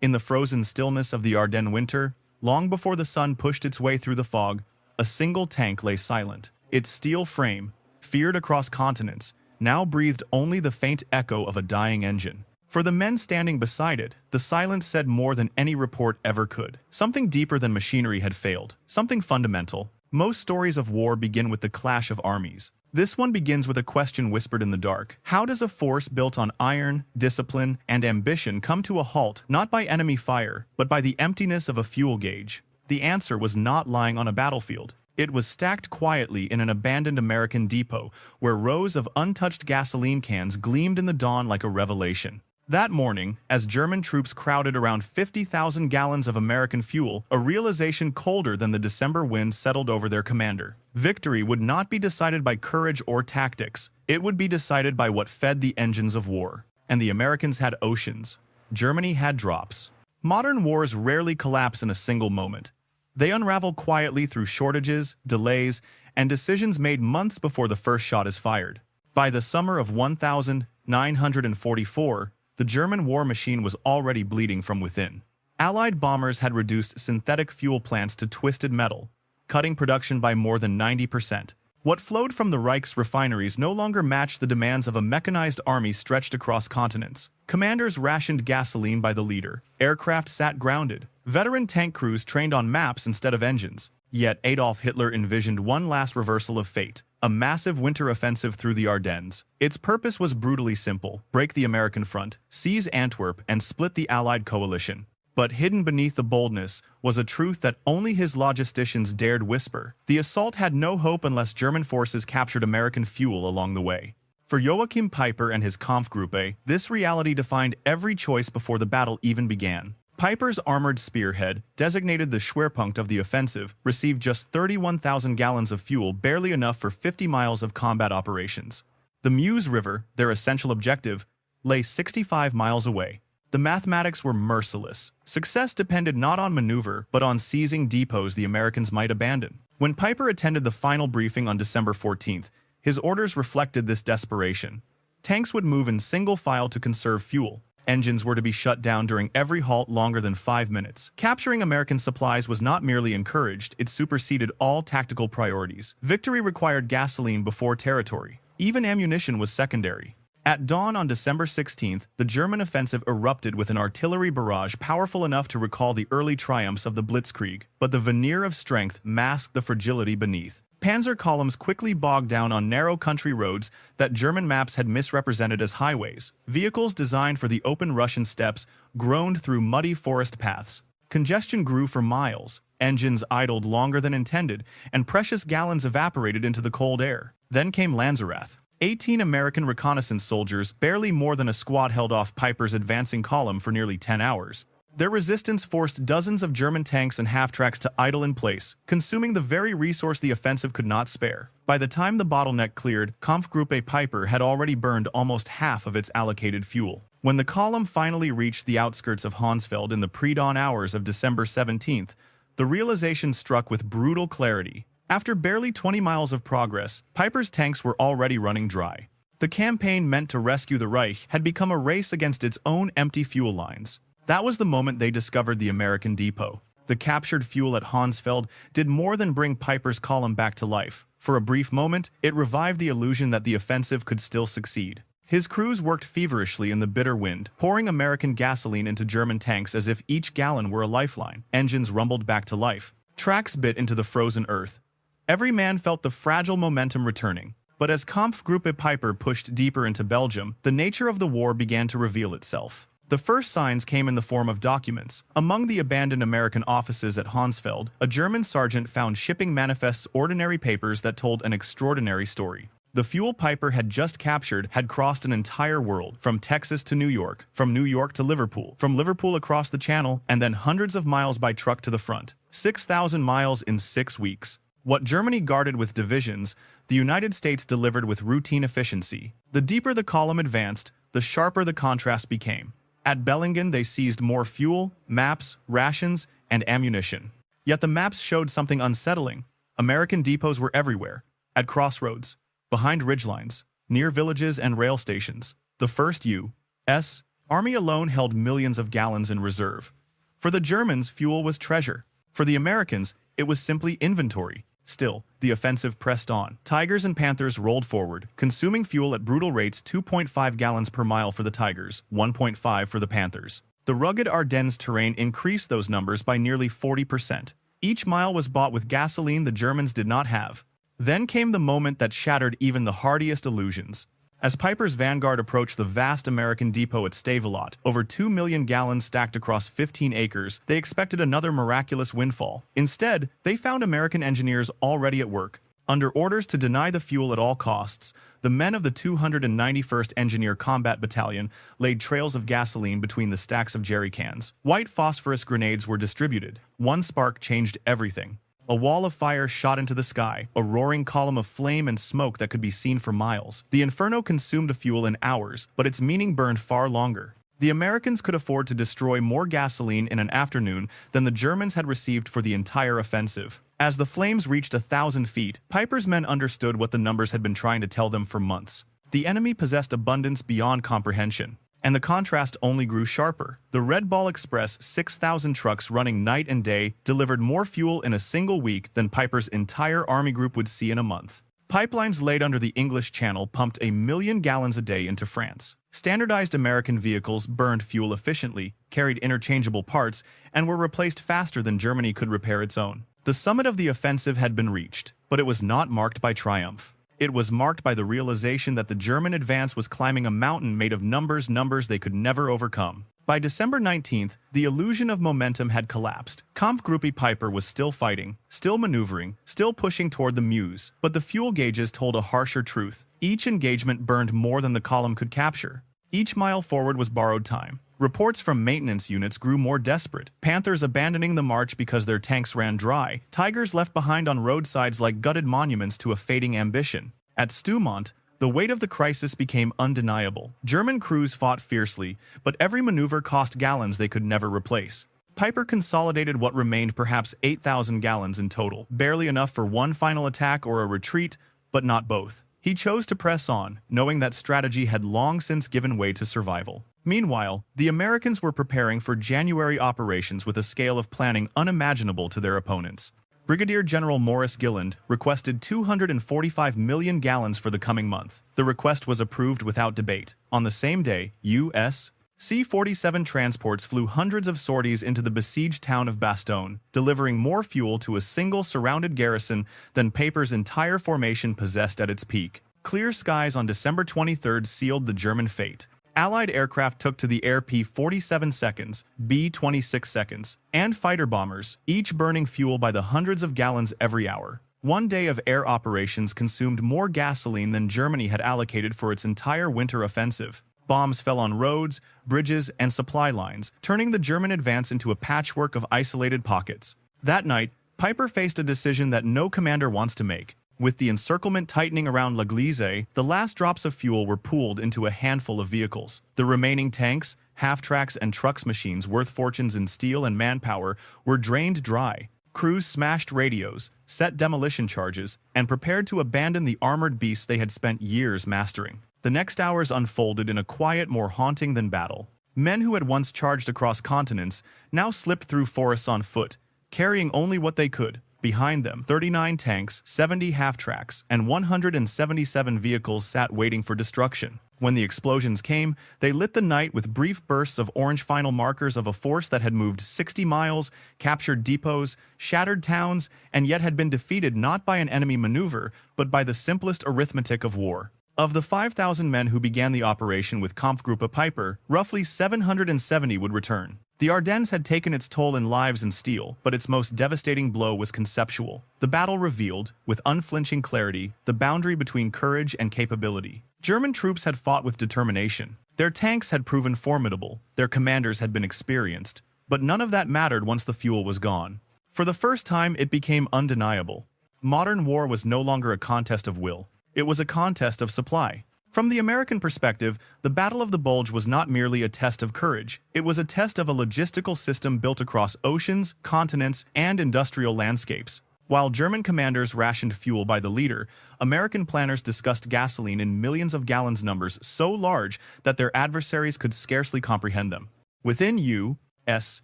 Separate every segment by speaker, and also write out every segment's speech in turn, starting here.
Speaker 1: In the frozen stillness of the Ardennes winter, long before the sun pushed its way through the fog, a single tank lay silent. Its steel frame, feared across continents, now breathed only the faint echo of a dying engine. For the men standing beside it, the silence said more than any report ever could. Something deeper than machinery had failed, something fundamental. Most stories of war begin with the clash of armies. This one begins with a question whispered in the dark. How does a force built on iron, discipline, and ambition come to a halt, not by enemy fire, but by the emptiness of a fuel gauge? The answer was not lying on a battlefield. It was stacked quietly in an abandoned American depot, where rows of untouched gasoline cans gleamed in the dawn like a revelation. That morning, as German troops crowded around 50,000 gallons of American fuel, a realization colder than the December wind settled over their commander. Victory would not be decided by courage or tactics. It would be decided by what fed the engines of war. And the Americans had oceans. Germany had drops. Modern wars rarely collapse in a single moment. They unravel quietly through shortages, delays, and decisions made months before the first shot is fired. By the summer of 1944, the German war machine was already bleeding from within. Allied bombers had reduced synthetic fuel plants to twisted metal, cutting production by more than 90%. What flowed from the Reich's refineries no longer matched the demands of a mechanized army stretched across continents. Commanders rationed gasoline by the liter. Aircraft sat grounded. Veteran tank crews trained on maps instead of engines. Yet Adolf Hitler envisioned one last reversal of fate. A massive winter offensive through the Ardennes. Its purpose was brutally simple: break the American front, seize Antwerp, and split the Allied coalition. But hidden beneath the boldness was a truth that only his logisticians dared whisper. The assault had no hope unless German forces captured American fuel along the way. For Joachim Peiper and his Kampfgruppe, this reality defined every choice before the battle even began. Peiper's armored spearhead, designated the Schwerpunkt of the offensive, received just 31,000 gallons of fuel, barely enough for 50 miles of combat operations. The Meuse River, their essential objective, lay 65 miles away. The mathematics were merciless. Success depended not on maneuver, but on seizing depots the Americans might abandon. When Peiper attended the final briefing on December 14th, his orders reflected this desperation. Tanks would move in single file to conserve fuel. Engines were to be shut down during every halt longer than 5 minutes. Capturing American supplies was not merely encouraged, it superseded all tactical priorities. Victory required gasoline before territory. Even ammunition was secondary. At dawn on December 16th, the German offensive erupted with an artillery barrage powerful enough to recall the early triumphs of the Blitzkrieg, but the veneer of strength masked the fragility beneath. Panzer columns quickly bogged down on narrow country roads that German maps had misrepresented as highways. Vehicles designed for the open Russian steppes groaned through muddy forest paths. Congestion grew for miles, engines idled longer than intended, and precious gallons evaporated into the cold air. Then came Lanzerath. 18 American reconnaissance soldiers, barely more than a squad, held off Peiper's advancing column for nearly 10 hours. Their resistance forced dozens of German tanks and half-tracks to idle in place, consuming the very resource the offensive could not spare. By the time the bottleneck cleared, Kampfgruppe Peiper had already burned almost half of its allocated fuel. When the column finally reached the outskirts of Honsfeld in the pre-dawn hours of December 17th, the realization struck with brutal clarity. After barely 20 miles of progress, Peiper's tanks were already running dry. The campaign meant to rescue the Reich had become a race against its own empty fuel lines. That was the moment they discovered the American depot. The captured fuel at Honsfeld did more than bring Peiper's column back to life. For a brief moment, it revived the illusion that the offensive could still succeed. His crews worked feverishly in the bitter wind, pouring American gasoline into German tanks as if each gallon were a lifeline. Engines rumbled back to life. Tracks bit into the frozen earth. Every man felt the fragile momentum returning. But as Kampfgruppe Peiper pushed deeper into Belgium, the nature of the war began to reveal itself. The first signs came in the form of documents. Among the abandoned American offices at Honsfeld, a German sergeant found shipping manifests, ordinary papers that told an extraordinary story. The fuel Peiper had just captured had crossed an entire world, from Texas to New York, from New York to Liverpool, from Liverpool across the Channel, and then hundreds of miles by truck to the front. 6,000 miles in 6 weeks. What Germany guarded with divisions, the United States delivered with routine efficiency. The deeper the column advanced, the sharper the contrast became. At Bellingen, they seized more fuel, maps, rations, and ammunition. Yet the maps showed something unsettling. American depots were everywhere, at crossroads, behind ridgelines, near villages and rail stations. The first U.S. Army alone held millions of gallons in reserve. For the Germans, fuel was treasure. For the Americans, it was simply inventory. Still, the offensive pressed on. Tigers and Panthers rolled forward, consuming fuel at brutal rates: 2.5 gallons per mile for the Tigers, 1.5 for the Panthers. The rugged Ardennes terrain increased those numbers by nearly 40%. Each mile was bought with gasoline the Germans did not have. Then came the moment that shattered even the hardiest illusions. As Peiper's vanguard approached the vast American depot at Stavelot, over 2 million gallons stacked across 15 acres, they expected another miraculous windfall. Instead, they found American engineers already at work. Under orders to deny the fuel at all costs, the men of the 291st Engineer Combat Battalion laid trails of gasoline between the stacks of jerry cans. White phosphorus grenades were distributed. One spark changed everything. A wall of fire shot into the sky, a roaring column of flame and smoke that could be seen for miles. The inferno consumed the fuel in hours, but its meaning burned far longer. The Americans could afford to destroy more gasoline in an afternoon than the Germans had received for the entire offensive. As the flames reached 1,000 feet, Peiper's men understood what the numbers had been trying to tell them for months. The enemy possessed abundance beyond comprehension. And the contrast only grew sharper. The Red Ball Express, 6,000 trucks running night and day, delivered more fuel in a single week than Peiper's entire army group would see in a month. Pipelines laid under the English Channel pumped 1 million gallons a day into France. Standardized American vehicles burned fuel efficiently, carried interchangeable parts, and were replaced faster than Germany could repair its own. The summit of the offensive had been reached, but it was not marked by triumph. It was marked by the realization that the German advance was climbing a mountain made of numbers they could never overcome. By December 19th, the illusion of momentum had collapsed. Kampfgruppe Peiper was still fighting, still maneuvering, still pushing toward the Meuse, but the fuel gauges told a harsher truth. Each engagement burned more than the column could capture. Each mile forward was borrowed time. Reports from maintenance units grew more desperate. Panthers abandoning the march because their tanks ran dry. Tigers left behind on roadsides like gutted monuments to a fading ambition. At Stoumont, the weight of the crisis became undeniable. German crews fought fiercely, but every maneuver cost gallons they could never replace. Peiper consolidated what remained, perhaps 8,000 gallons in total. Barely enough for one final attack or a retreat, but not both. He chose to press on, knowing that strategy had long since given way to survival. Meanwhile, the Americans were preparing for January operations with a scale of planning unimaginable to their opponents. Brigadier General Morris Gilland requested 245 million gallons for the coming month. The request was approved without debate. On the same day, U.S. C-47 transports flew hundreds of sorties into the besieged town of Bastogne, delivering more fuel to a single surrounded garrison than Peiper's entire formation possessed at its peak. Clear skies on December 23rd sealed the German fate. Allied aircraft took to the air P-47 seconds, B-26 seconds, and fighter bombers, each burning fuel by the hundreds of gallons every hour. One day of air operations consumed more gasoline than Germany had allocated for its entire winter offensive. Bombs fell on roads, bridges, and supply lines, turning the German advance into a patchwork of isolated pockets. That night, Peiper faced a decision that no commander wants to make. With the encirclement tightening around L'Église, the last drops of fuel were pooled into a handful of vehicles. The remaining tanks, half-tracks, and trucks machines worth fortunes in steel and manpower were drained dry. Crews smashed radios, set demolition charges, and prepared to abandon the armored beasts they had spent years mastering. The next hours unfolded in a quiet more haunting than battle. Men who had once charged across continents now slipped through forests on foot, carrying only what they could. Behind them, 39 tanks, 70 half-tracks, and 177 vehicles sat waiting for destruction. When the explosions came, they lit the night with brief bursts of orange, final markers of a force that had moved 60 miles, captured depots, shattered towns, and yet had been defeated not by an enemy maneuver, but by the simplest arithmetic of war. Of the 5,000 men who began the operation with Kampfgruppe Peiper, roughly 770 would return. The Ardennes had taken its toll in lives and steel, but its most devastating blow was conceptual. The battle revealed, with unflinching clarity, the boundary between courage and capability. German troops had fought with determination. Their tanks had proven formidable, their commanders had been experienced, but none of that mattered once the fuel was gone. For the first time, it became undeniable. Modern war was no longer a contest of will. It was a contest of supply. From the American perspective, the Battle of the Bulge was not merely a test of courage. It was a test of a logistical system built across oceans, continents, and industrial landscapes. While German commanders rationed fuel by the liter, American planners discussed gasoline in millions of gallons, numbers so large that their adversaries could scarcely comprehend them. Within U.S.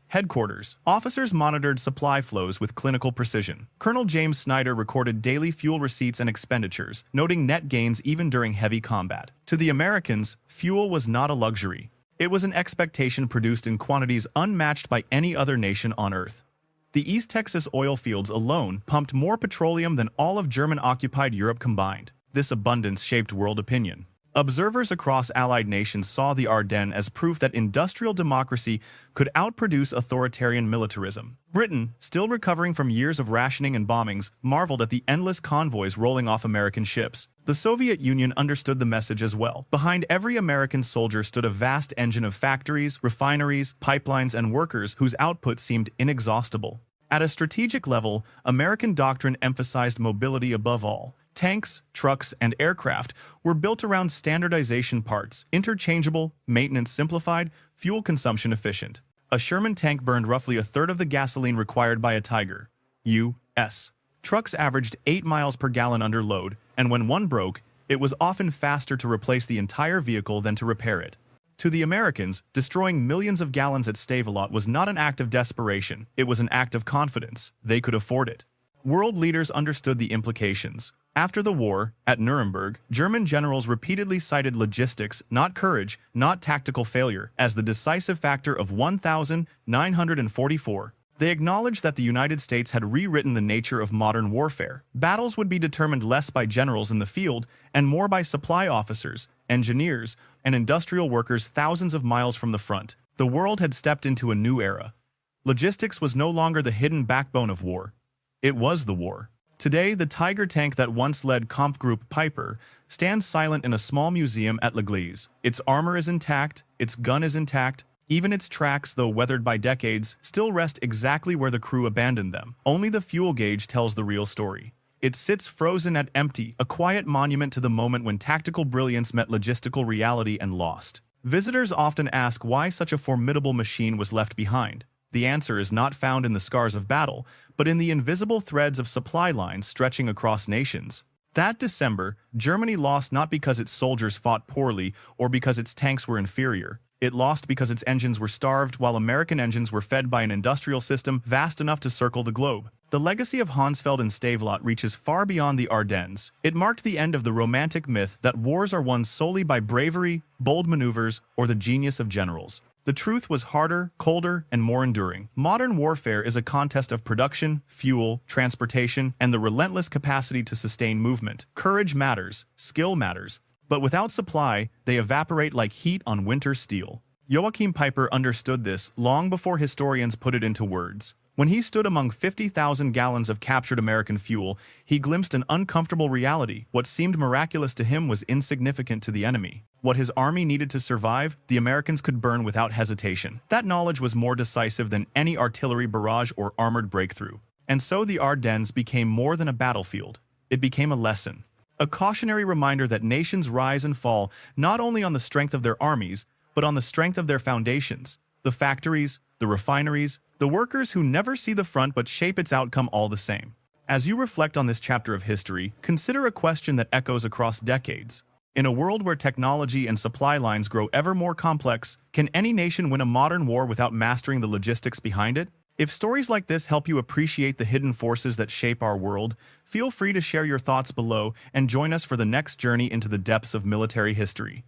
Speaker 1: headquarters, officers monitored supply flows with clinical precision. Colonel James Snyder recorded daily fuel receipts and expenditures, noting net gains even during heavy combat. To the Americans, fuel was not a luxury. It was an expectation produced in quantities unmatched by any other nation on Earth. The East Texas oil fields alone pumped more petroleum than all of German-occupied Europe combined. This abundance shaped world opinion. Observers across Allied nations saw the Ardennes as proof that industrial democracy could outproduce authoritarian militarism. Britain, still recovering from years of rationing and bombings, marveled at the endless convoys rolling off American ships. The Soviet Union understood the message as well. Behind every American soldier stood a vast engine of factories, refineries, pipelines, and workers whose output seemed inexhaustible. At a strategic level, American doctrine emphasized mobility above all. Tanks, trucks, and aircraft were built around standardization parts, interchangeable, maintenance simplified, fuel consumption efficient. A Sherman tank burned roughly a third of the gasoline required by a Tiger. U.S. trucks averaged 8 miles per gallon under load, and when one broke, it was often faster to replace the entire vehicle than to repair it. To the Americans, destroying millions of gallons at Stavelot was not an act of desperation, it was an act of confidence. They could afford it. World leaders understood the implications. After the war, at Nuremberg, German generals repeatedly cited logistics, not courage, not tactical failure, as the decisive factor of 1944. They acknowledged that the United States had rewritten the nature of modern warfare. Battles would be determined less by generals in the field and more by supply officers, engineers, and industrial workers thousands of miles from the front. The world had stepped into a new era. Logistics was no longer the hidden backbone of war. It was the war. Today, the Tiger tank that once led Kampfgruppe Peiper stands silent in a small museum at L'Église. Its armor is intact, its gun is intact, even its tracks, though weathered by decades, still rest exactly where the crew abandoned them. Only the fuel gauge tells the real story. It sits frozen at empty, a quiet monument to the moment when tactical brilliance met logistical reality and lost. Visitors often ask why such a formidable machine was left behind. The answer is not found in the scars of battle, but in the invisible threads of supply lines stretching across nations. That December, Germany lost not because its soldiers fought poorly or because its tanks were inferior. It lost because its engines were starved while American engines were fed by an industrial system vast enough to circle the globe. The legacy of Hounsfeld and Stavelot reaches far beyond the Ardennes. It marked the end of the romantic myth that wars are won solely by bravery, bold maneuvers, or the genius of generals. The truth was harder, colder, and more enduring. Modern warfare is a contest of production, fuel, transportation, and the relentless capacity to sustain movement. Courage matters, skill matters, but without supply, they evaporate like heat on winter steel. Joachim Peiper understood this long before historians put it into words. When he stood among 50,000 gallons of captured American fuel, he glimpsed an uncomfortable reality. What seemed miraculous to him was insignificant to the enemy. What his army needed to survive, the Americans could burn without hesitation. That knowledge was more decisive than any artillery barrage or armored breakthrough. And so the Ardennes became more than a battlefield. It became a lesson. A cautionary reminder that nations rise and fall not only on the strength of their armies, but on the strength of their foundations. The factories, the refineries, the workers who never see the front but shape its outcome all the same. As you reflect on this chapter of history, consider a question that echoes across decades. In a world where technology and supply lines grow ever more complex, can any nation win a modern war without mastering the logistics behind it? If stories like this help you appreciate the hidden forces that shape our world, feel free to share your thoughts below and join us for the next journey into the depths of military history.